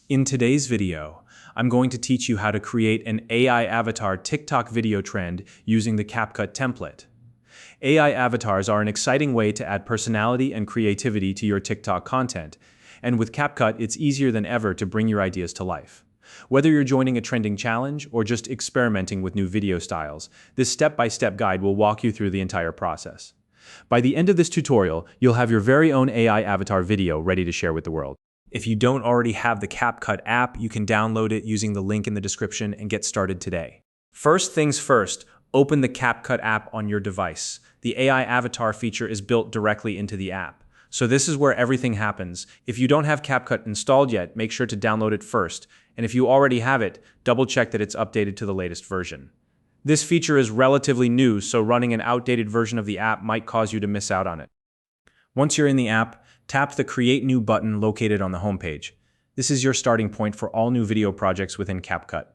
In today's video, I'm going to teach you how to create an AI avatar TikTok video trend using the CapCut template. AI avatars are an exciting way to add personality and creativity to your TikTok content, and with CapCut, it's easier than ever to bring your ideas to life. Whether you're joining a trending challenge or just experimenting with new video styles, this step-by-step guide will walk you through the entire process. By the end of this tutorial, you'll have your very own AI avatar video ready to share with the world. If you don't already have the CapCut app, you can download it using the link in the description and get started today. First things first, open the CapCut app on your device. The AI avatar feature is built directly into the app. So this is where everything happens. If you don't have CapCut installed yet, make sure to download it first. And if you already have it, double check that it's updated to the latest version. This feature is relatively new, so running an outdated version of the app might cause you to miss out on it. Once you're in the app, tap the Create New button located on the homepage. This is your starting point for all new video projects within CapCut.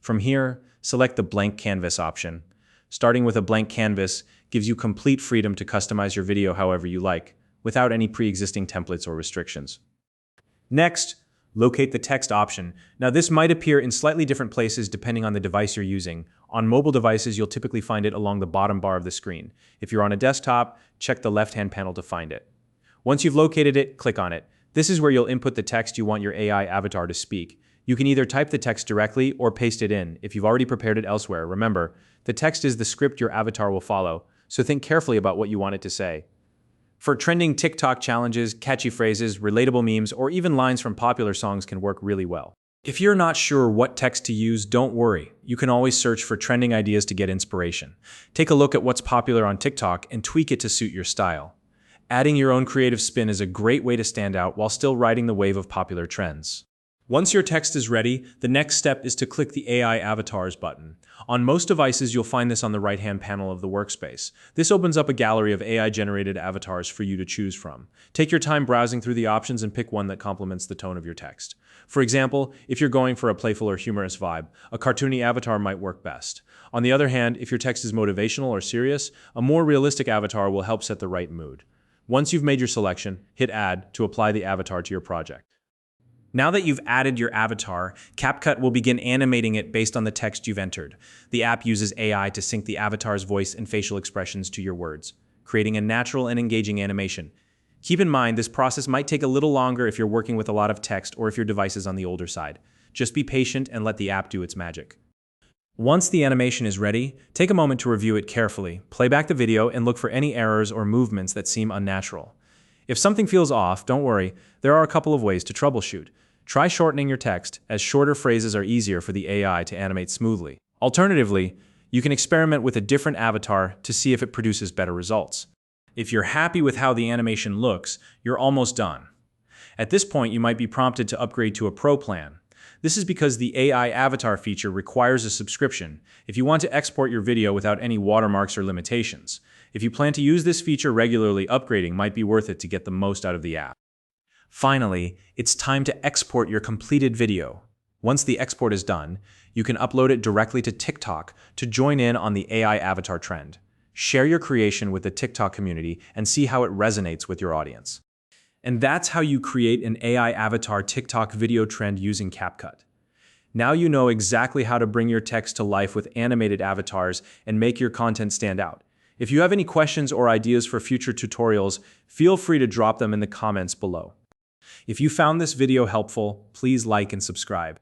From here, select the Blank Canvas option. Starting with a blank canvas gives you complete freedom to customize your video however you like, without any pre-existing templates or restrictions. Next, locate the text option. Now this might appear in slightly different places depending on the device you're using. On mobile devices, you'll typically find it along the bottom bar of the screen. If you're on a desktop, check the left-hand panel to find it. Once you've located it, click on it. This is where you'll input the text you want your AI avatar to speak. You can either type the text directly or paste it in if you've already prepared it elsewhere. Remember, the text is the script your avatar will follow, so think carefully about what you want it to say. For trending TikTok challenges, catchy phrases, relatable memes, or even lines from popular songs can work really well. If you're not sure what text to use, don't worry. You can always search for trending ideas to get inspiration. Take a look at what's popular on TikTok and tweak it to suit your style. Adding your own creative spin is a great way to stand out while still riding the wave of popular trends. Once your text is ready, the next step is to click the AI Avatars button. On most devices, you'll find this on the right-hand panel of the workspace. This opens up a gallery of AI-generated avatars for you to choose from. Take your time browsing through the options and pick one that complements the tone of your text. For example, if you're going for a playful or humorous vibe, a cartoony avatar might work best. On the other hand, if your text is motivational or serious, a more realistic avatar will help set the right mood. Once you've made your selection, hit Add to apply the avatar to your project. Now that you've added your avatar, CapCut will begin animating it based on the text you've entered. The app uses AI to sync the avatar's voice and facial expressions to your words, creating a natural and engaging animation. Keep in mind, this process might take a little longer if you're working with a lot of text or if your device is on the older side. Just be patient and let the app do its magic. Once the animation is ready, take a moment to review it carefully, play back the video, and look for any errors or movements that seem unnatural. If something feels off, don't worry, there are a couple of ways to troubleshoot. Try shortening your text, as shorter phrases are easier for the AI to animate smoothly. Alternatively, you can experiment with a different avatar to see if it produces better results. If you're happy with how the animation looks, you're almost done. At this point, you might be prompted to upgrade to a Pro plan. This is because the AI avatar feature requires a subscription if you want to export your video without any watermarks or limitations. If you plan to use this feature regularly, upgrading might be worth it to get the most out of the app. Finally, it's time to export your completed video. Once the export is done, you can upload it directly to TikTok to join in on the AI avatar trend. Share your creation with the TikTok community and see how it resonates with your audience. And that's how you create an AI avatar TikTok video trend using CapCut. Now you know exactly how to bring your text to life with animated avatars and make your content stand out. If you have any questions or ideas for future tutorials, feel free to drop them in the comments below. If you found this video helpful, please like and subscribe.